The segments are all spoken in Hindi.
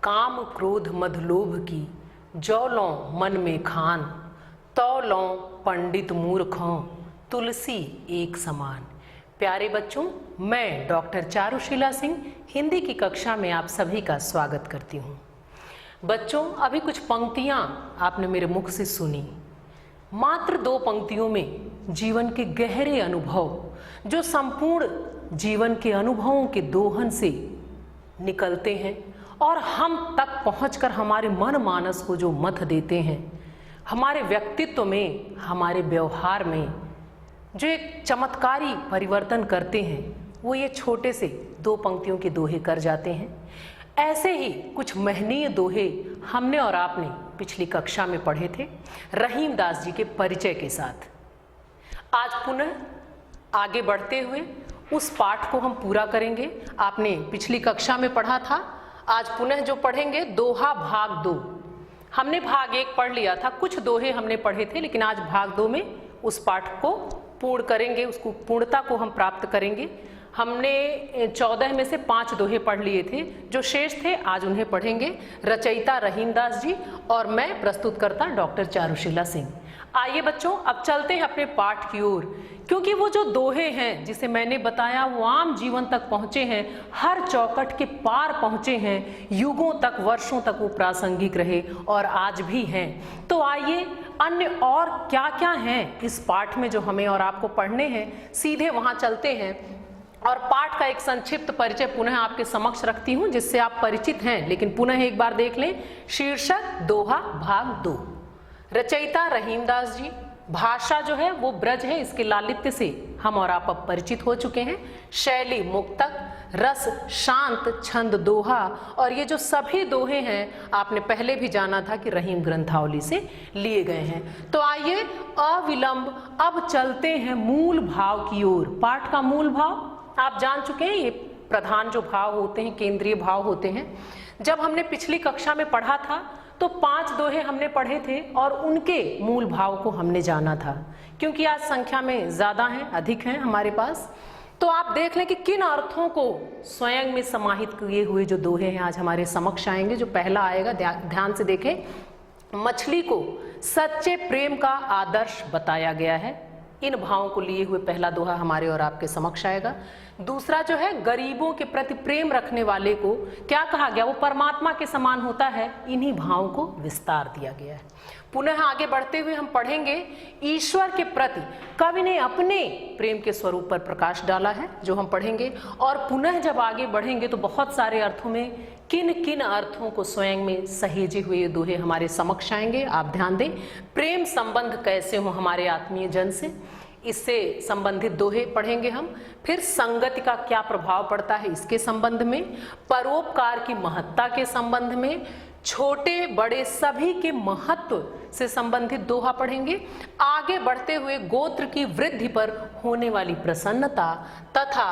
काम क्रोध मद लोभ की जो लों मन में खान, तो लों पंडित मूर्खों तुलसी एक समान। प्यारे बच्चों, मैं डॉक्टर चारुशीला सिंह हिंदी की कक्षा में आप सभी का स्वागत करती हूँ। बच्चों, अभी कुछ पंक्तियाँ आपने मेरे मुख से सुनी। मात्र 2 पंक्तियों में जीवन के गहरे अनुभव, जो संपूर्ण जीवन के अनुभवों के दोहन से निकलते हैं और हम तक पहुंचकर हमारे मन मानस को जो मत देते हैं, हमारे व्यक्तित्व में, हमारे व्यवहार में जो एक चमत्कारी परिवर्तन करते हैं, वो ये छोटे से 2 पंक्तियों के दोहे कर जाते हैं। ऐसे ही कुछ महनीय दोहे हमने और आपने पिछली कक्षा में पढ़े थे रहीम दास जी के परिचय के साथ। आज पुनः आगे बढ़ते हुए उस पाठ को हम पूरा करेंगे। आपने पिछली कक्षा में पढ़ा था, आज पुनः जो पढ़ेंगे दोहा भाग 2। हमने भाग 1 पढ़ लिया था, कुछ दोहे हमने पढ़े थे, लेकिन आज भाग 2 में उस पाठ को पूर्ण करेंगे, उसको पूर्णता को हम प्राप्त करेंगे। हमने 14 में से 5 दोहे पढ़ लिए थे, जो शेष थे आज उन्हें पढ़ेंगे। रचयिता रहीम दास जी और मैं प्रस्तुतकर्ता डॉक्टर चारुशीला सिंह। आइए बच्चों, अब चलते हैं अपने पाठ की ओर, क्योंकि वो जो दोहे हैं जिसे मैंने बताया वो आम जीवन तक पहुंचे हैं, हर चौखट के पार पहुंचे हैं, युगों तक, वर्षों तक वो प्रासंगिक रहे और आज भी हैं। तो आइए अन्य और क्या क्या हैं इस पाठ में जो हमें और आपको पढ़ने हैं, सीधे वहां चलते हैं और पाठ का एक संक्षिप्त परिचय पुनः आपके समक्ष रखती हूं, जिससे आप परिचित हैं, लेकिन पुनः एक बार देख लें। शीर्षक दोहा भाग 2। रचयिता रहीम दास जी, भाषा जो है वो ब्रज है, इसके लालित्य से हम और आप अब परिचित हो चुके हैं। शैली मुक्तक, रस शांत, छंद दोहा, और ये जो सभी दोहे हैं आपने पहले भी जाना था कि रहीम ग्रंथावली से लिए गए हैं। तो आइए अविलंब अब चलते हैं मूल भाव की ओर। पाठ का मूल भाव आप जान चुके हैं, ये प्रधान जो भाव होते हैं, केंद्रीय भाव होते हैं। जब हमने पिछली कक्षा में पढ़ा था तो 5 दोहे हमने पढ़े थे और उनके मूल भाव को हमने जाना था। क्योंकि आज संख्या में ज़्यादा हैं, अधिक हैं हमारे पास, तो आप देख लें कि किन अर्थों को स्वयं में समाहित किए हुए जो दोहे हैं आज हमारे समक्ष आएंगे। जो पहला आएगा, ध्यान से देखें, मछली को सच्चे प्रेम का आदर्श बताया गया है। इन भावों को लिए हुए पहला दोहा हमारे और आपके समक्ष आएगा। दूसरा जो है, गरीबों के प्रति प्रेम रखने वाले को क्या कहा गया, वो परमात्मा के समान होता है। इन्हीं भावों को विस्तार दिया गया है। पुनः आगे बढ़ते हुए हम पढ़ेंगे, ईश्वर के प्रति कवि ने अपने प्रेम के स्वरूप पर प्रकाश डाला है, जो हम पढ़ेंगे। और पुनः जब आगे बढ़ेंगे तो बहुत सारे अर्थों में किन किन अर्थों को स्वयं में सहेजे हुए दोहे हमारे समक्ष आएंगे। आप ध्यान दें, प्रेम संबंध कैसे हो हमारे आत्मीय जन से, इससे संबंधित दोहे पढ़ेंगे हम। फिर संगति का क्या प्रभाव पड़ता है इसके संबंध में, परोपकार की महत्ता के संबंध में, छोटे बड़े सभी के महत्व से संबंधित दोहा पढ़ेंगे। आगे बढ़ते हुए गोत्र की वृद्धि पर होने वाली प्रसन्नता तथा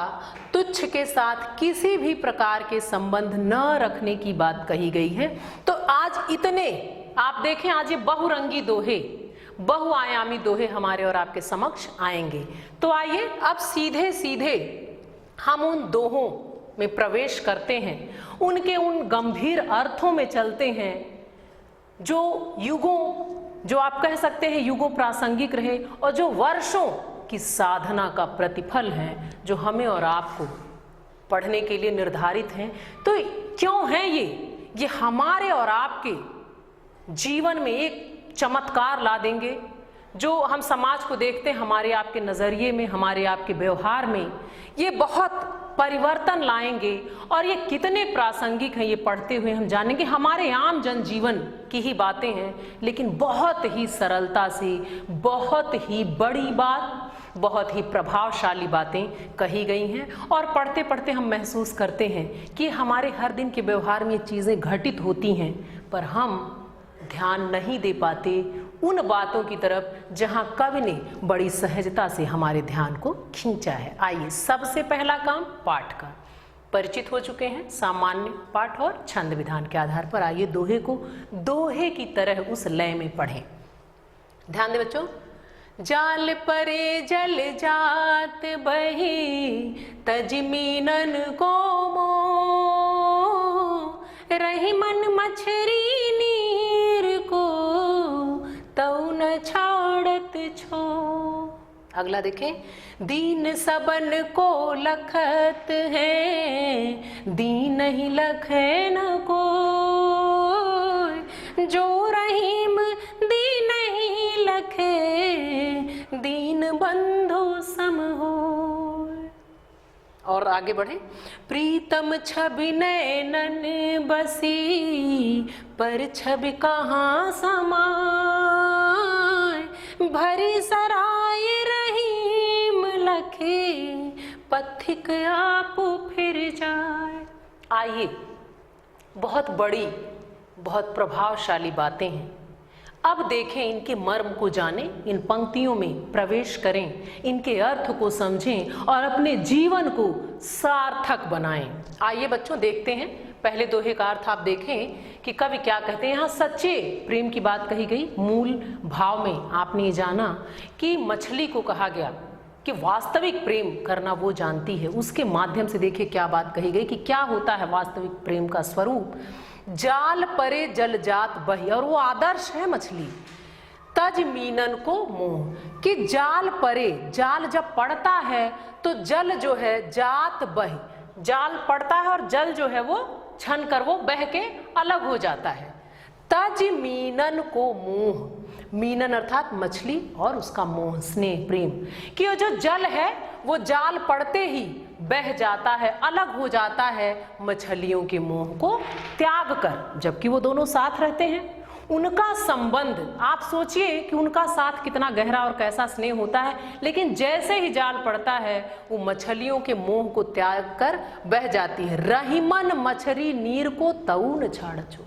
तुच्छ के साथ किसी भी प्रकार के संबंध न रखने की बात कही गई है। तो आज इतने आप देखें, आज ये बहुरंगी दोहे, बहुआयामी दोहे हमारे और आपके समक्ष आएंगे। तो आइए अब सीधे सीधे हम उन दोहों में प्रवेश करते हैं, उनके उन गंभीर अर्थों में चलते हैं जो युगों, जो आप कह सकते हैं युगों प्रासंगिक रहे और जो वर्षों की साधना का प्रतिफल है, जो हमें और आपको पढ़ने के लिए निर्धारित हैं। तो क्यों है ये हमारे और आपके जीवन में एक चमत्कार ला देंगे, जो हम समाज को देखते हैं, हमारे आपके नजरिए में, हमारे आपके व्यवहार में ये बहुत परिवर्तन लाएंगे। और ये कितने प्रासंगिक हैं, ये पढ़ते हुए हम जानेंगे। हमारे आम जनजीवन की ही बातें हैं, लेकिन बहुत ही सरलता से, बहुत ही बड़ी बात, बहुत ही प्रभावशाली बातें कही गई हैं। और पढ़ते पढ़ते हम महसूस करते हैं कि हमारे हर दिन के व्यवहार में ये चीज़ें घटित होती हैं, पर हम ध्यान नहीं दे पाते उन बातों की तरफ जहां कवि ने बड़ी सहजता से हमारे ध्यान को खींचा है। आइए, सबसे पहला काम पाठ का। परिचित हो चुके हैं सामान्य पाठ और छंद विधान के आधार पर। आइए दोहे को दोहे की तरह उस लय में पढ़ें। ध्यान दें बच्चों, जाल परे जल जात बही तज मीनन को मो रही मन मछरी नीर को तऊ न छाड़त छो। अगला देखें, दीन सबन को लखत है, दीन ही लखे न कोई, जो रहीम दीन ही लखे, दीन बंधु सम हो। और आगे बढ़े, प्रीतम छवि नैनन बसी, पर छवि कहाँ समाय, भरी सराय रहीम लखे, पथिक आप फिर जाए। आइए, बहुत बड़ी बहुत प्रभावशाली बातें हैं, अब देखें इनके मर्म को जानें, इन पंक्तियों में प्रवेश करें, इनके अर्थ को समझें और अपने जीवन को सार्थक बनाएं। आइए बच्चों देखते हैं, पहले दोहे का अर्थ आप देखें कि कवि क्या कहते हैं। यहाँ सच्चे प्रेम की बात कही गई। मूल भाव में आपने ये जाना कि मछली को कहा गया कि वास्तविक प्रेम करना वो जानती है। उसके माध्यम से देखिए क्या बात कही गई कि क्या होता है वास्तविक प्रेम का स्वरूप। जाल परे जल जात बही, और वो आदर्श है मछली। तज मीनन को मोह, कि जाल परे, जाल जब पड़ता है तो जल जो है जात बही, जाल पड़ता है और जल जो है वो छन कर वो बह के अलग हो जाता है। तज मीनन को मोह, मीनन अर्थात मछली और उसका मोह स्नेह प्रेम, कि वो जो जल है वो जाल पड़ते ही बह जाता है, अलग हो जाता है मछलियों के मोह को त्याग कर, जबकि वो दोनों साथ रहते हैं। उनका संबंध आप सोचिए कि उनका साथ कितना गहरा और कैसा स्नेह होता है, लेकिन जैसे ही जाल पड़ता है वो मछलियों के मोह को त्याग कर बह जाती है। रहीमन मछली नीर को तऊ न छाड़छो,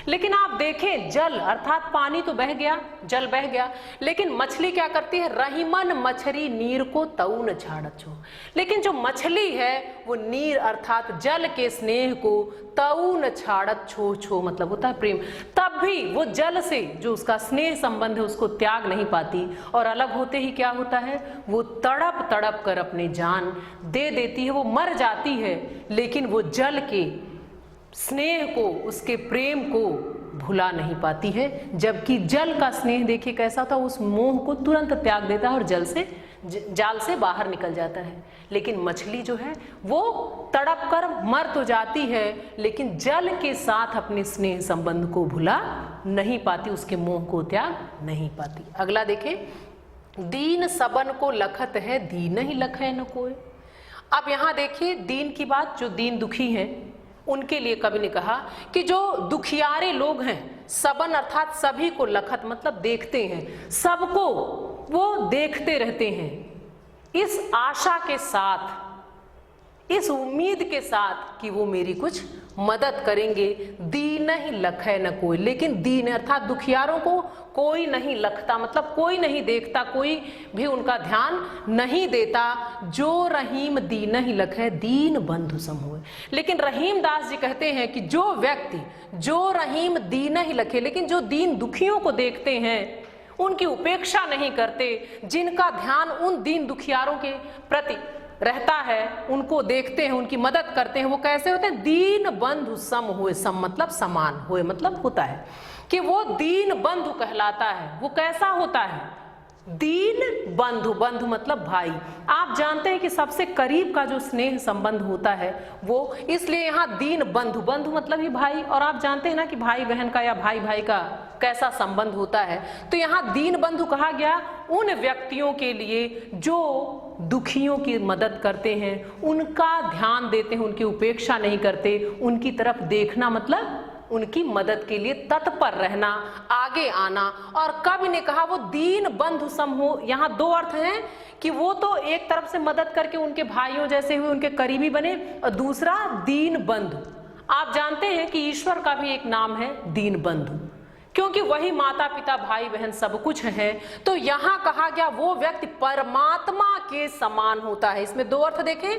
लेकिन आप देखें जल अर्थात पानी तो बह गया, जल बह गया, लेकिन मछली क्या करती है। रहीमन मछली नीर को तऊ न छाड़छो, लेकिन जो मछली है वो नीर अर्थात जल के स्नेह को तऊ न छाड़त छो, छो मतलब होता है प्रेम, तब भी वो जल से जो उसका स्नेह संबंध है उसको त्याग नहीं पाती, और अलग होते ही क्या होता है वो तड़प तड़प कर अपनी जान दे देती है, वो मर जाती है, लेकिन वो जल के स्नेह को, उसके प्रेम को भुला नहीं पाती है। जबकि जल का स्नेह देखिए कैसा था, उस मोह को तुरंत त्याग देता है और जाल से बाहर निकल जाता है। लेकिन मछली जो है वो तड़प कर मर तो जाती है, लेकिन जल के साथ अपने स्नेह संबंध को भुला नहीं पाती, उसके मोह को त्याग नहीं पाती। अगला देखें, दीन सबन को लखत है, दीन ही लखे न कोई। अब यहाँ देखिए दीन की बात, जो दीन दुखी हैं उनके लिए कवि ने कहा कि जो दुखियारे लोग हैं, सबन अर्थात सभी को, लखत मतलब देखते हैं, सबको वो देखते रहते हैं इस आशा के साथ, इस उम्मीद के साथ कि वो मेरी कुछ मदद करेंगे। दीन ही लखे न कोई, लेकिन दीन अर्थात दुखियारों को कोई नहीं लखता, मतलब कोई नहीं देखता, कोई भी उनका ध्यान नहीं देता। जो रहीम दीन ही लखे, दीन बंधु सम होए। लेकिन रहीम दास जी कहते हैं कि जो व्यक्ति, जो रहीम दीन ही लखे, लेकिन जो दीन दुखियों को देखते हैं, उनकी उपेक्षा नहीं करते, जिनका ध्यान उन दीन दुखियारों के प्रति रहता है, उनको देखते हैं, उनकी मदद करते हैं, वो कैसे होते हैं। दीन बंधु सम हुए, सम मतलब समान, हुए मतलब होता है कि वो दीन बंधु कहलाता है। वो कैसा होता है, दीन बंधु, बंधु मतलब भाई। आप जानते हैं कि सबसे करीब का जो स्नेह संबंध होता है वो, इसलिए यहाँ दीन बंधु, बंधु मतलब ही भाई, और आप जानते हैं ना कि भाई बहन का या भाई भाई का कैसा संबंध होता है। तो यहाँ दीन बंधु कहा गया उन व्यक्तियों के लिए जो दुखियों की मदद करते हैं, उनका ध्यान देते हैं, उनकी उपेक्षा नहीं करते, उनकी तरफ देखना मतलब उनकी मदद के लिए तत्पर रहना, आगे आना। और कवि ने कहा वो दीन बंधु सम हो। यहाँ दो अर्थ हैं कि वो तो एक तरफ से मदद करके उनके भाइयों जैसे हुए, उनके करीबी बने, और दूसरा दीन बंधु। आप जानते हैं कि ईश्वर का भी एक नाम है दीन बंधु, क्योंकि वही माता पिता भाई बहन सब कुछ है। तो यहाँ कहा गया वो व्यक्ति परमात्मा के समान होता है। इसमें दो अर्थ देखें,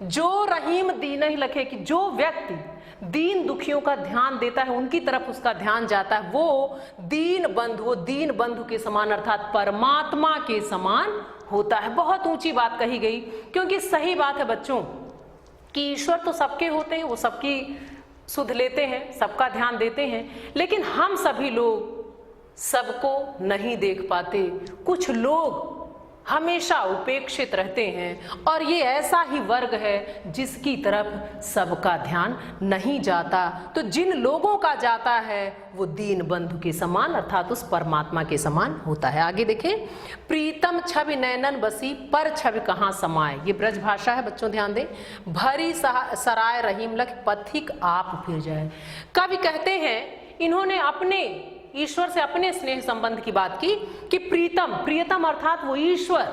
जो रहीम दीन ही लखे, कि जो व्यक्ति दीन दुखियों का ध्यान देता है, उनकी तरफ उसका ध्यान जाता है, वो दीन बंधु, वो दीन बंधु के समान अर्थात परमात्मा के समान होता है। बहुत ऊंची बात कही गई, क्योंकि सही बात है बच्चों कि ईश्वर तो सबके होते हैं, वो सबकी सुध लेते हैं, सबका ध्यान देते हैं, लेकिन हम सभी लोग सबको नहीं देख पाते। कुछ लोग हमेशा उपेक्षित रहते हैं और ये ऐसा ही वर्ग है जिसकी तरफ सबका ध्यान नहीं जाता। तो जिन लोगों का जाता है वो दीन बंधु के समान अर्थात उस परमात्मा के समान होता है। आगे देखें, प्रीतम छवि नैनन बसी पर छवि कहाँ समाये। ये ब्रज भाषा है, बच्चों ध्यान दें। भरी सराय रहीम लख पथिक आप फिर जाए। कवि कहते हैं, इन्होंने अपने ईश्वर से अपने स्नेह संबंध की बात की कि प्रीतम, प्रियतम अर्थात वो ईश्वर,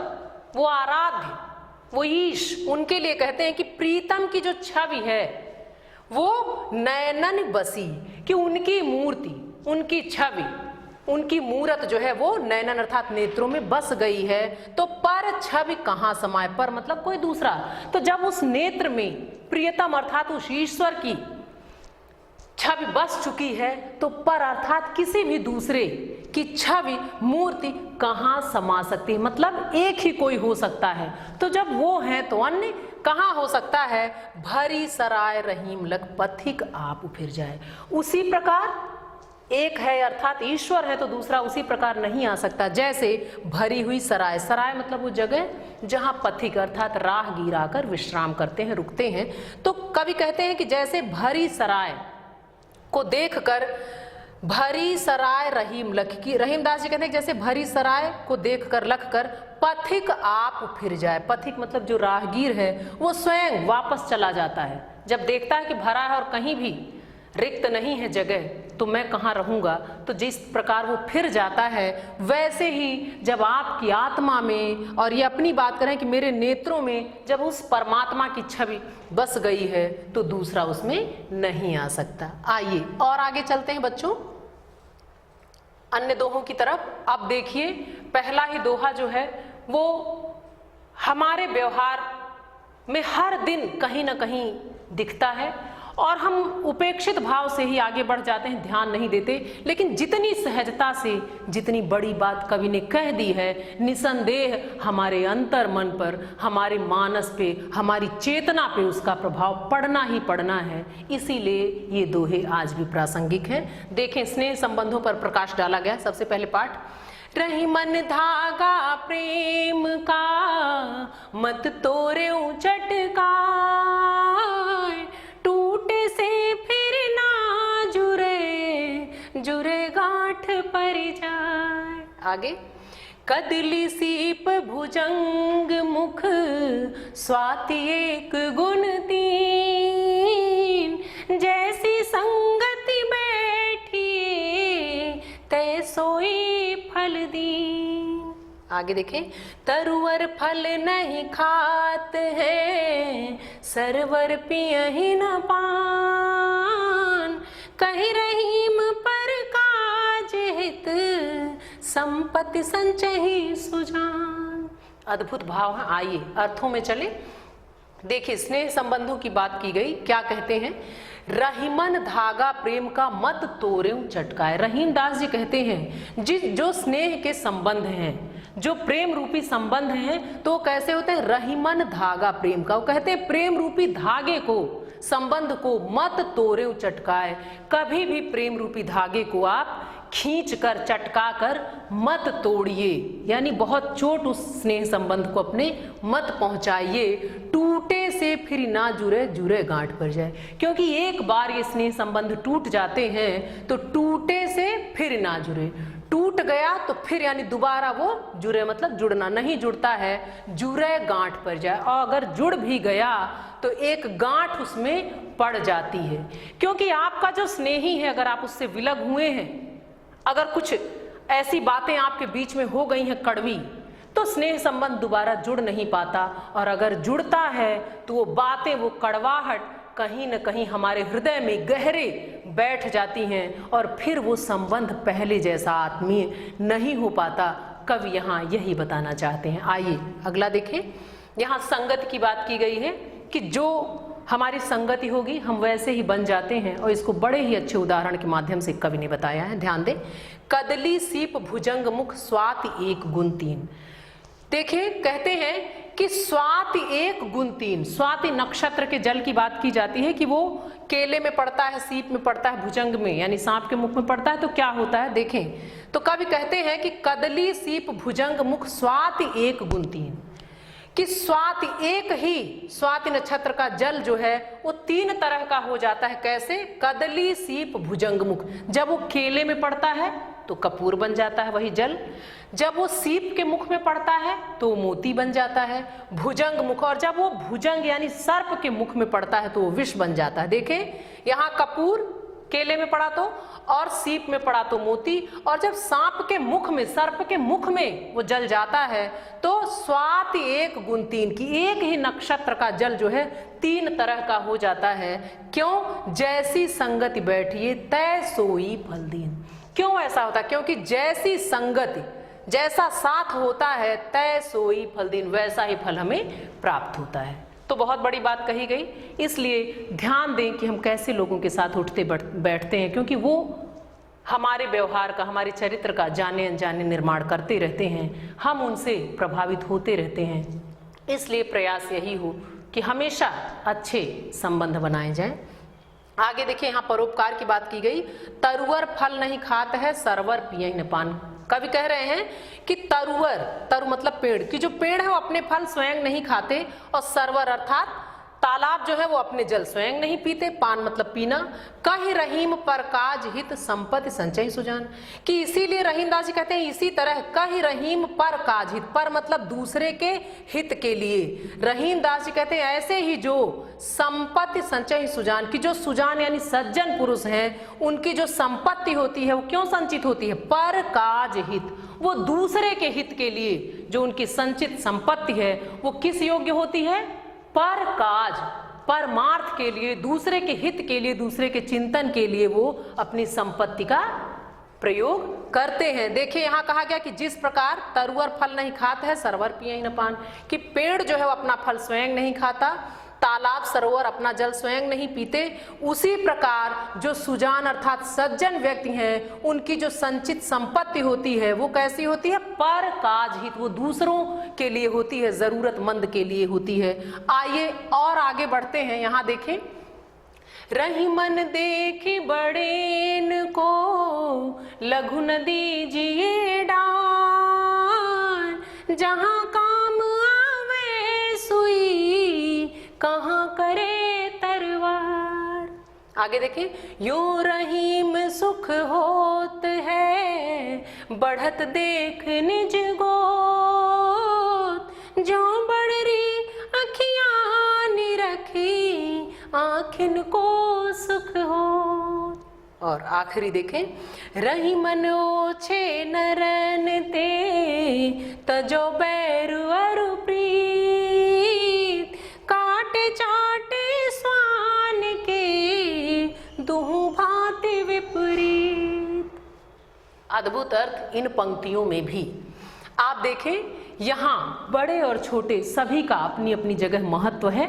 वो आराध्य, वो ईश, उनके लिए कहते हैं कि प्रीतम की जो छवि है वो नयनन बसी, कि उनकी मूर्ति, उनकी छवि, उनकी मूरत जो है वो नयनन अर्थात नेत्रों में बस गई है। तो पर छवि कहाँ समाये, पर मतलब कोई दूसरा। तो जब उस नेत्र में प्रियतम अर्थात उस ईश्वर की छवि बस चुकी है तो पर अर्थात किसी भी दूसरे की छवि, मूर्ति कहाँ समा सकती है, मतलब एक ही कोई हो सकता है। तो जब वो है तो अन्य कहाँ हो सकता है। भरी सराय रहीम लग पथिक आप फिर जाए। उसी प्रकार एक है अर्थात ईश्वर है तो दूसरा उसी प्रकार नहीं आ सकता। जैसे भरी हुई सराय, सराय मतलब वो जगह जहाँ पथिक अर्थात राहगीर आकर विश्राम करते हैं, रुकते हैं। तो कवि कहते हैं कि जैसे भरी सराय को देखकर, भरी सराय रहीम लख की, रहीमदास जी कहते हैं जैसे भरी सराय को देखकर लख कर पथिक आप फिर जाए। पथिक मतलब जो राहगीर है वो स्वयं वापस चला जाता है। जब देखता है कि भरा है और कहीं भी रिक्त नहीं है जगह तो मैं कहाँ रहूँगा, तो जिस प्रकार वो फिर जाता है वैसे ही जब आपकी आत्मा में, और ये अपनी बात करें कि मेरे नेत्रों में जब उस परमात्मा की छवि बस गई है तो दूसरा उसमें नहीं आ सकता। आइए और आगे चलते हैं बच्चों अन्य दोहों की तरफ। अब देखिए पहला ही दोहा जो है वो हमारे व्यवहार में हर दिन कहीं ना कहीं दिखता है और हम उपेक्षित भाव से ही आगे बढ़ जाते हैं, ध्यान नहीं देते। लेकिन जितनी सहजता से जितनी बड़ी बात कवि ने कह दी है, निसंदेह हमारे अंतर मन पर, हमारे मानस पे, हमारी चेतना पे उसका प्रभाव पड़ना ही पड़ना है। इसीलिए ये दोहे आज भी प्रासंगिक हैं। देखें, स्नेह संबंधों पर प्रकाश डाला गया। सबसे पहले पाठ, रही मन धागा प्रेम का मत तोरे चटका, टूटे से फिर ना जुरे, जुरे गांठ पर जाए। आगे, कदली सीप भुजंग मुख स्वाति एक गुण तीन, जैसी संगति बैठी तै सोई फल दीन। आगे देखें, तरुवर फल नहीं खात है, सरवर पियहि न पान, कहीं रहीम पर काज हित, संपत्ति संचहि सुजान। अद्भुत भाव है। आइए अर्थों में चले। देखिए, स्नेह संबंधों की बात की गई। क्या कहते हैं, रहीमन धागा प्रेम का मत तोड़ें चटकाए। रहीम दास जी कहते हैं जो स्नेह के संबंध हैं, जो प्रेम रूपी संबंध हैं, तो कैसे होते हैं, रहीमन धागा प्रेम का। वो कहते हैं प्रेम रूपी धागे को, संबंध को मत तोड़ें चटकाए। कभी भी प्रेम रूपी धागे को आप खींच कर, चटका कर मत तोड़िए, यानी बहुत चोट उस स्नेह संबंध को अपने मत पहुंचाइए। टूटे से फिर ना जुरे, जुरे गांठ पर जाए। क्योंकि एक बार ये स्नेह संबंध टूट जाते हैं तो टूटे से फिर ना जुरे, टूट गया तो फिर यानी दोबारा वो जुरे मतलब जुड़ना, नहीं जुड़ता है, जुरे गांठ पर जाए। और अगर जुड़ भी गया तो एक गांठ उसमें पड़ जाती है। क्योंकि आपका जो स्नेही है, अगर आप उससे विलग हुए हैं, अगर कुछ ऐसी बातें आपके बीच में हो गई हैं कड़वी, तो स्नेह संबंध दोबारा जुड़ नहीं पाता। और अगर जुड़ता है तो वो बातें, वो कड़वाहट कहीं न कहीं हमारे हृदय में गहरे बैठ जाती हैं और फिर वो संबंध पहले जैसा आत्मीय नहीं हो पाता। कवि यहाँ यही बताना चाहते हैं। आइए अगला देखें। यहाँ संगत की बात की गई है कि जो हमारी संगति होगी हम वैसे ही बन जाते हैं, और इसको बड़े ही अच्छे उदाहरण के माध्यम से कवि ने बताया है। ध्यान दें, कदली सीप भुजंग मुख स्वाति एक गुण तीन। देखिए, कहते हैं कि स्वाति 1 गुण 3, स्वाति नक्षत्र के जल की बात की जाती है कि वो केले में पड़ता है, सीप में पड़ता है, भुजंग में यानी सांप के मुख में पड़ता है तो क्या होता है देखें। तो कवि कहते हैं कि कदली सीप भुजंग मुख स्वाति 1 गुण 3, कि स्वाति एक ही स्वाति नक्षत्र का जल जो है वो 3 तरह का हो जाता है। कैसे? कदली सीप भुजंग मुख, जब वो केले में पड़ता है तो कपूर बन जाता है वही जल, जब वो सीप के मुख में पड़ता है तो मोती बन जाता है भुजंग मुख, और जब वो भुजंग यानी सर्प के मुख में पड़ता है तो वो विष बन जाता है। देखें यहाँ कपूर केले में पड़ा तो, और सीप में पड़ा तो मोती, और जब सांप के मुख में, सर्प के मुख में वो जल जाता है तो स्वाति 1 गुण 3 की एक ही नक्षत्र का जल जो है 3 तरह का हो जाता है। क्यों? जैसी संगति बैठिए तय सोई फल दीन। क्यों ऐसा होता है? क्योंकि जैसी संगति, जैसा साथ होता है तय सोई फल दीन, वैसा ही फल हमें प्राप्त होता है। तो बहुत बड़ी बात कही गई, इसलिए ध्यान दें कि हम कैसे लोगों के साथ उठते बैठते हैं, क्योंकि वो हमारे व्यवहार का, हमारे चरित्र का जाने अनजाने निर्माण करते रहते हैं, हम उनसे प्रभावित होते रहते हैं। इसलिए प्रयास यही हो कि हमेशा अच्छे संबंध बनाए जाएं। आगे देखिए यहाँ परोपकार की बात की गई, तरुवर फल नहीं खात है सरवर पियहि न पान। कवि कह रहे हैं कि तरुवर, तरु मतलब पेड़, कि जो पेड़ है वो अपने फल स्वयं नहीं खाते, और सरवर अर्थात तालाब जो है वो अपने जल स्वयं नहीं पीते, पान मतलब पीना। कहीं रहीम पर काज हित संपत्ति संचय सुजान, कि इसीलिए रहीमदास जी कहते हैं इसी तरह कहीं रहीम पर काज हित, पर मतलब दूसरे के हित के लिए। रहीमदास जी कहते हैं ऐसे ही जो संपत्ति संचय सुजान, की जो सुजान यानी सज्जन पुरुष हैं उनकी जो संपत्ति होती है वो क्यों संचित होती है? पर काज हित, वो दूसरे के हित के लिए जो उनकी संचित संपत्ति है वो किस योग्य होती है? पर काज, परमार्थ के लिए, दूसरे के हित के लिए, दूसरे के चिंतन के लिए वो अपनी संपत्ति का प्रयोग करते हैं। देखिए यहाँ कहा गया कि जिस प्रकार तरुवर फल नहीं खाता है सरवर पियहि न पान, कि पेड़ जो है वो अपना फल स्वयं नहीं खाता, तालाब सरोवर अपना जल स्वयं नहीं पीते, उसी प्रकार जो सुजान अर्थात सज्जन व्यक्ति हैं उनकी जो संचित संपत्ति होती है वो कैसी होती है? पर काज हित, वो दूसरों के लिए होती है, जरूरतमंद के लिए होती है। आइए और आगे बढ़ते हैं। यहाँ देखें, रहीमन देखी बड़ेन को लघु न दीजिए डान, जहाँ काम आवे सुई कहाँ करे तरवार। आगे देखें, यूं रहीम सुख होत है बढ़त देख निज गोत, जो बड़री अखियाँ निरखी आँखिन को सुख हो। और आखिरी देखें, रहीमन ओछे नरन ते तजो बैरु अरु प्रीत, काटे चाटे स्वान के दुहु भांति विपरीत। अद्भुत अर्थ इन पंक्तियों में भी। आप देखें यहाँ बड़े और छोटे सभी का अपनी अपनी जगह महत्व है,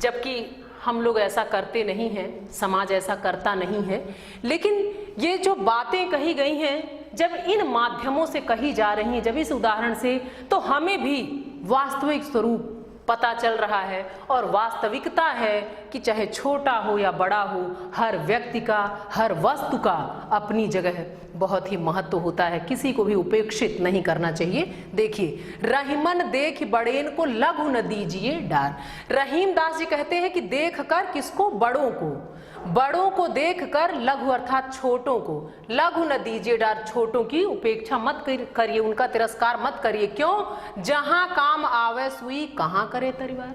जबकि हम लोग ऐसा करते नहीं हैं, समाज ऐसा करता नहीं है। लेकिन ये जो बातें कही गई हैं जब इन माध्यमों से कही जा रही हैं, जब इस उदाहरण से, तो हमें भी वास्तविक स्वरूप पता चल रहा है। और वास्तविकता है कि चाहे छोटा हो या बड़ा हो, हर व्यक्ति का, हर वस्तु का अपनी जगह बहुत ही महत्व होता है, किसी को भी उपेक्षित नहीं करना चाहिए। देखिए, रहीमन देख बड़ेन को लघु न दीजिए डार। रहीम दास जी कहते हैं कि देख कर किसको? बड़ों को। बड़ों को देखकर लघु अर्थात छोटों को, लघु न दीजिए डार, छोटों की उपेक्षा मत करिए, उनका तिरस्कार मत करिए। क्यों? जहां काम आवे सुई कहाँ करे तलवार।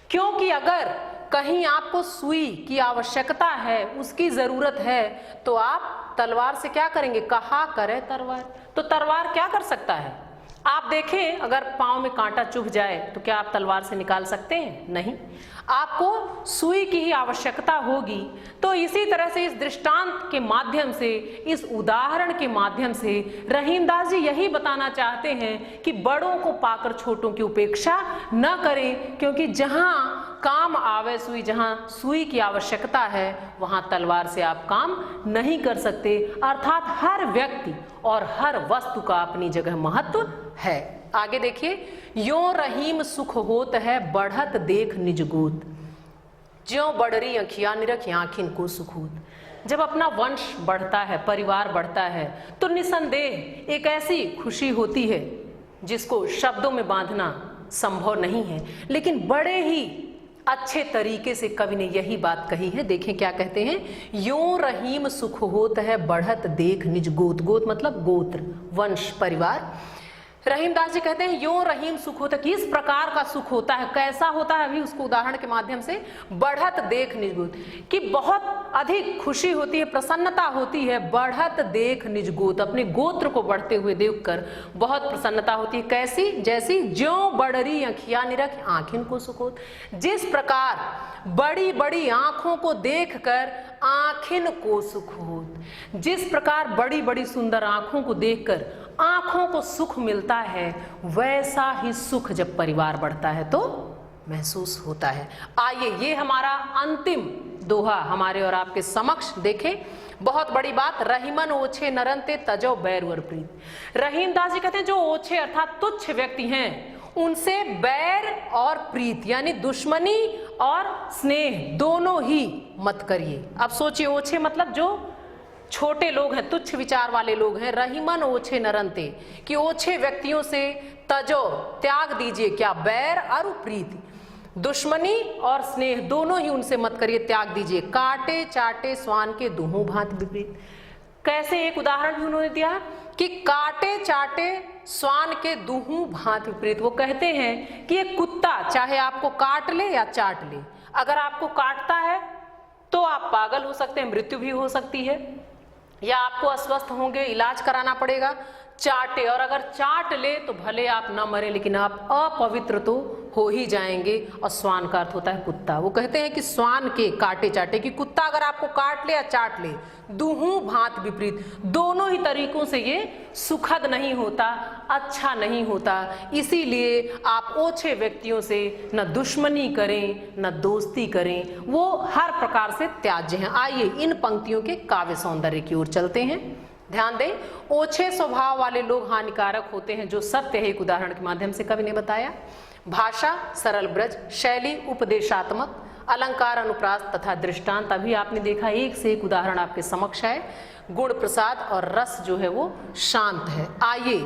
क्योंकि अगर कहीं आपको सुई की आवश्यकता है, उसकी जरूरत है, तो आप तलवार से क्या करेंगे? कहा करे तलवार। तो तलवार क्या कर सकता है? आप देखें, अगर पांव में कांटा चुभ जाए तो क्या आप तलवार से निकाल सकते हैं? नहीं, आपको सुई की ही आवश्यकता होगी। तो इसी तरह से इस दृष्टांत के माध्यम से, इस उदाहरण के माध्यम से रहीमदास जी यही बताना चाहते हैं कि बड़ों को पाकर छोटों की उपेक्षा न करें, क्योंकि जहां काम आवे सुई, जहां सुई की आवश्यकता है वहां तलवार से आप काम नहीं कर सकते। अर्थात हर व्यक्ति और हर वस्तु का अपनी जगह महत्व है। आगे देखिए, यों रहीम सुख होत है बढ़त देख निज गोत, ज्यों बढ़री अखिया निरख आँखिन को सुख होत। जब अपना वंश बढ़ता है, परिवार बढ़ता है, तो निसंदेह एक ऐसी खुशी होती है जिसको शब्दों में बांधना संभव नहीं है, लेकिन बड़े ही अच्छे तरीके से कवि ने यही बात कही है। देखें क्या कहते हैं, यों रहीम सुख होत है बढ़त देख निज गोत। गोत मतलब गोत्र, वंश, परिवार। रहीमदास जी कहते हैं यों रहीम सुख होता है, कि इस प्रकार का सुख होता है। कैसा होता है, अभी उसको उदाहरण के माध्यम से, बढ़त देख निज गोत, कि बहुत अधिक खुशी होती है, प्रसन्नता होती है। बढ़त देख निज गोत, अपने गोत्र को बढ़ते हुए देखकर बहुत प्रसन्नता होती है। कैसी? जैसी ज्यों बढ़री अखिया निरख आँखिन को सुख होत। जिस प्रकार बड़ी बड़ी आंखों को देखकर आँखिन को सुख होत, जिस प्रकार बड़ी बड़ी सुंदर आंखों को देखकर आंखों को सुख मिलता है, वैसा ही सुख जब परिवार बढ़ता है तो महसूस होता है। आइए, ये हमारा अंतिम दोहा हमारे और आपके समक्ष देखें। बहुत बड़ी बात, रहीमन ओछे नरंते तजो बैर वर प्रीत। रहीमदास जी कहते हैं जो ओछे अर्थात तुच्छ व्यक्ति हैं, उनसे बैर और प्रीत यानी दुश्मनी और स्नेह दोनों ही मत करिए। अब सोचिए, ओछे मतलब जो छोटे लोग हैं, तुच्छ विचार वाले लोग हैं। रहीमन ओछे नरंते, कि ओछे व्यक्तियों से तजो त्याग दीजिए, क्या? बैर और प्रीति, दुश्मनी और स्नेह दोनों ही उनसे मत करिए, त्याग दीजिए। काटे चाटे स्वान के दुहु भांति विपरीत। कैसे? एक उदाहरण भी उन्होंने दिया कि काटे चाटे स्वान के दुहु भांति विपरीत। वो कहते हैं कि एक कुत्ता चाहे आपको काट ले या चाट ले, अगर आपको काटता है तो आप पागल हो सकते हैं, मृत्यु भी हो सकती है, या आपको अस्वस्थ होंगे, इलाज कराना पड़ेगा। चाटे, और अगर चाट ले तो भले आप ना मरे, लेकिन आप अपवित्र तो हो ही जाएंगे। और स्वान का अर्थ होता है कुत्ता। वो कहते हैं कि स्वान के काटे चाटे, कि कुत्ता अगर आपको काट ले या चाट ले, दुहु भांत विपरीत, दोनों ही तरीकों से ये सुखद नहीं होता, अच्छा नहीं होता। इसीलिए आप ओछे व्यक्तियों से न दुश्मनी करें न दोस्ती करें, वो हर प्रकार से त्याज्य हैं। आइए इन पंक्तियों के काव्य सौंदर्य की ओर चलते हैं। ध्यान दें, ओछे स्वभाव वाले लोग हानिकारक होते हैं, जो सत्य है। एक उदाहरण के माध्यम से कवि ने बताया। भाषा सरल ब्रज, शैली उपदेशात्मक, अलंकार अनुप्रास तथा दृष्टांत। अभी आपने देखा, एक से एक उदाहरण आपके समक्ष है। गुण प्रसाद और रस जो है वो शांत है। आइए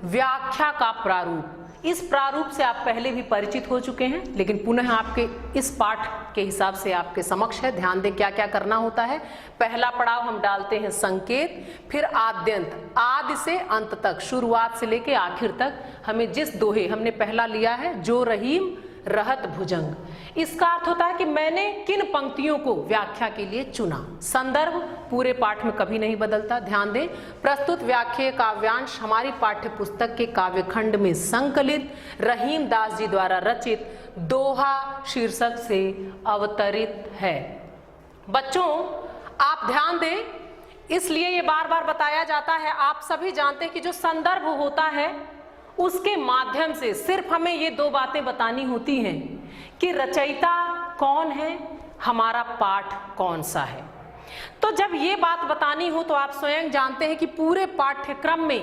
व्याख्या का प्रारूप, इस प्रारूप से आप पहले भी परिचित हो चुके हैं, लेकिन पुनः आपके इस पाठ के हिसाब से आपके समक्ष है। ध्यान दें क्या क्या करना होता है। पहला पड़ाव हम डालते हैं संकेत, फिर आद्यंत, आदि से अंत तक, शुरुआत से लेके आखिर तक। हमें जिस दोहे हमने पहला लिया है, जो रहीम रहत भुजंग, इसका अर्थ होता है कि मैंने किन पंक्तियों को व्याख्या के लिए चुना। संदर्भ पूरे पाठ में कभी नहीं बदलता। ध्यान दें, प्रस्तुत व्याख्या काव्यांश हमारी पाठ्य पुस्तक के काव्यखंड में संकलित रहीम दास जी द्वारा रचित दोहा शीर्षक से अवतरित है। बच्चों आप ध्यान दें, इसलिए ये बार बार बताया जाता है। आप सभी जानते हैं कि जो संदर्भ होता है उसके माध्यम से सिर्फ हमें ये दो बातें बतानी होती हैं कि रचयिता कौन है, हमारा पाठ कौन सा है। तो जब ये बात बतानी हो तो आप स्वयं जानते हैं कि पूरे पाठ्यक्रम में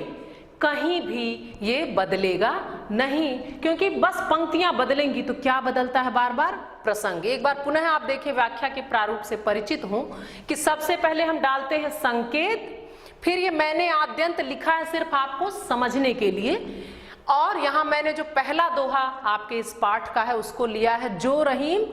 कहीं भी ये बदलेगा नहीं, क्योंकि बस पंक्तियां बदलेंगी तो क्या बदलता है? बार बार प्रसंग। एक बार पुनः आप देखें, व्याख्या के प्रारूप से परिचित हों कि सबसे पहले हम डालते हैं संकेत, फिर ये मैंने आद्यंत लिखा है सिर्फ आपको समझने के लिए, और यहां मैंने जो पहला दोहा आपके इस पाठ का है उसको लिया है, जो रहीम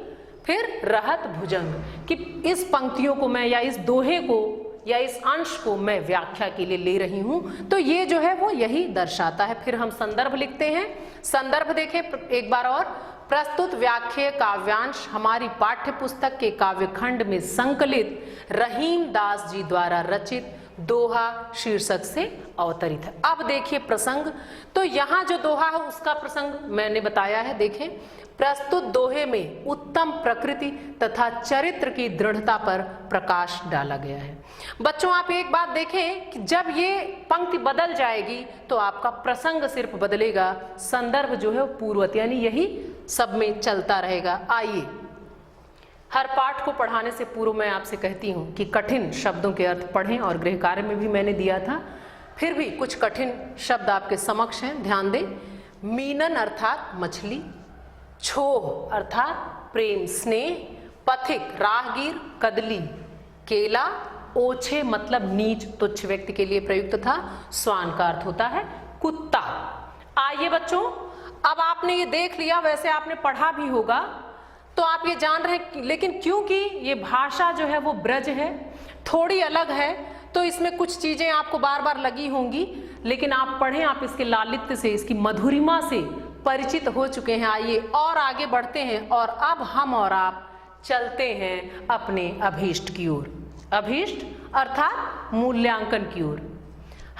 फिर रहत भुजंग, कि इस पंक्तियों को मैं या इस दोहे को या इस अंश को मैं व्याख्या के लिए ले रही हूं। तो ये जो है वो यही दर्शाता है। फिर हम संदर्भ लिखते हैं। संदर्भ देखें एक बार और, प्रस्तुत व्याख्या काव्यांश हमारी पाठ्य पुस्तक के काव्यखंड में संकलित रहीम दास जी द्वारा रचित दोहा शीर्षक से अवतरित है। अब देखिए प्रसंग, तो यहाँ जो दोहा है उसका प्रसंग मैंने बताया है। देखें, प्रस्तुत दोहे में उत्तम प्रकृति तथा चरित्र की दृढ़ता पर प्रकाश डाला गया है। बच्चों आप एक बात देखें कि जब ये पंक्ति बदल जाएगी तो आपका प्रसंग सिर्फ बदलेगा, संदर्भ जो है वो पूर्ववत, यानी यही सब में चलता रहेगा। आइए हर पाठ को पढ़ाने से पूर्व मैं आपसे कहती हूँ कि कठिन शब्दों के अर्थ पढ़ें, और गृह कार्य में भी मैंने दिया था। फिर भी कुछ कठिन शब्द आपके समक्ष हैं, ध्यान दें। मीनन अर्थात मछली, छोह अर्थात प्रेम स्नेह, पथिक राहगीर, कदली केला, ओछे मतलब नीच तुच्छ व्यक्ति के लिए प्रयुक्त था। स्वान का अर्थ होता है कुत्ता। आइए बच्चों, अब आपने ये देख लिया, वैसे आपने पढ़ा भी होगा तो आप ये जान रहे हैं, लेकिन क्योंकि ये भाषा जो है वो ब्रज है, थोड़ी अलग है, तो इसमें कुछ चीजें आपको बार बार लगी होंगी, लेकिन आप पढ़ें, आप इसके लालित्य से, इसकी मधुरिमा से परिचित हो चुके हैं। आइए और आगे बढ़ते हैं, और अब हम और आप चलते हैं अपने अभीष्ट की ओर। अभीष्ट अर्थात मूल्यांकन की ओर।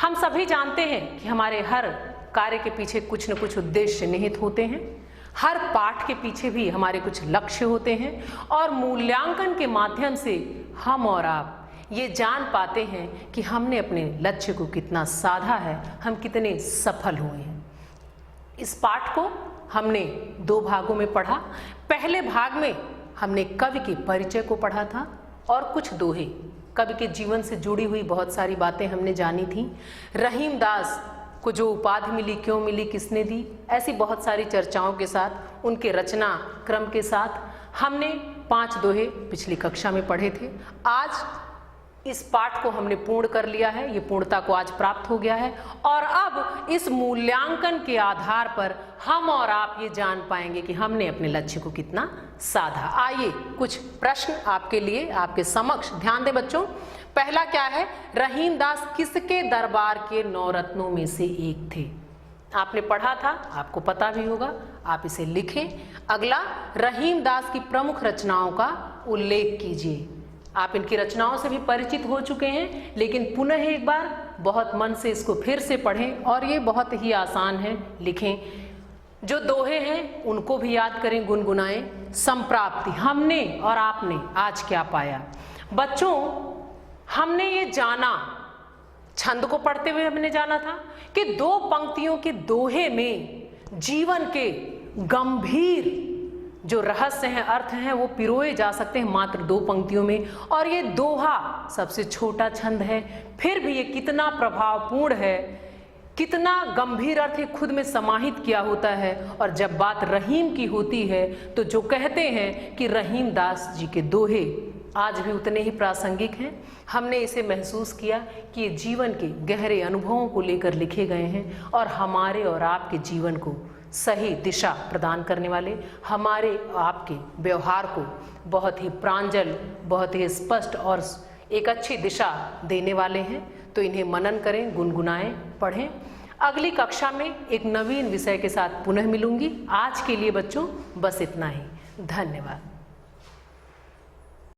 हम सभी जानते हैं कि हमारे हर कार्य के पीछे कुछ न कुछ उद्देश्य निहित होते हैं, हर पाठ के पीछे भी हमारे कुछ लक्ष्य होते हैं, और मूल्यांकन के माध्यम से हम और आप ये जान पाते हैं कि हमने अपने लक्ष्य को कितना साधा है, हम कितने सफल हुए हैं। इस पाठ को हमने 2 भागों में पढ़ा। पहले भाग में हमने कवि के परिचय को पढ़ा था और कुछ दोहे, कवि के जीवन से जुड़ी हुई बहुत सारी बातें हमने जानी थी। रहीम दास को जो उपाधि मिली, क्यों मिली, किसने दी, ऐसी बहुत सारी चर्चाओं के साथ, उनके रचना क्रम के साथ हमने 5 दोहे पिछली कक्षा में पढ़े थे। आज इस पाठ को हमने पूर्ण कर लिया है, ये पूर्णता को आज प्राप्त हो गया है, और अब इस मूल्यांकन के आधार पर हम और आप ये जान पाएंगे कि हमने अपने लक्ष्य को कितना साधा। आइए कुछ प्रश्न आपके लिए, आपके समक्ष, ध्यान दें बच्चों। पहला क्या है, रहीम दास किसके दरबार के 9 रत्नों में से एक थे? आपने पढ़ा था, आपको पता भी होगा, आप इसे लिखें। अगला, रहीम दास की प्रमुख रचनाओं का उल्लेख कीजिए। आप इनकी रचनाओं से भी परिचित हो चुके हैं, लेकिन पुनः एक बार बहुत मन से इसको फिर से पढ़ें, और ये बहुत ही आसान है, लिखें। जो दोहे हैं उनको भी याद करें, गुनगुनाएं। संप्राप्ति, हमने और आपने आज क्या पाया? बच्चों, हमने ये जाना, छंद को पढ़ते हुए हमने जाना था कि 2 पंक्तियों के दोहे में जीवन के गंभीर जो रहस्य हैं, अर्थ हैं, वो पिरोए जा सकते हैं मात्र 2 पंक्तियों में। और ये दोहा सबसे छोटा छंद है, फिर भी ये कितना प्रभावपूर्ण है, कितना गंभीर अर्थ खुद में समाहित किया होता है। और जब बात रहीम की होती है तो जो कहते हैं कि रहीम दास जी के दोहे आज भी उतने ही प्रासंगिक हैं। हमने इसे महसूस किया कि ये जीवन के गहरे अनुभवों को लेकर लिखे गए हैं, और हमारे और आपके जीवन को सही दिशा प्रदान करने वाले, हमारे आपके व्यवहार को बहुत ही प्रांजल, बहुत ही स्पष्ट और एक अच्छी दिशा देने वाले हैं। तो इन्हें मनन करें, गुनगुनाएं, पढ़ें। अगली कक्षा में एक नवीन विषय के साथ पुनः मिलूंगी। आज के लिए बच्चों बस इतना ही। धन्यवाद।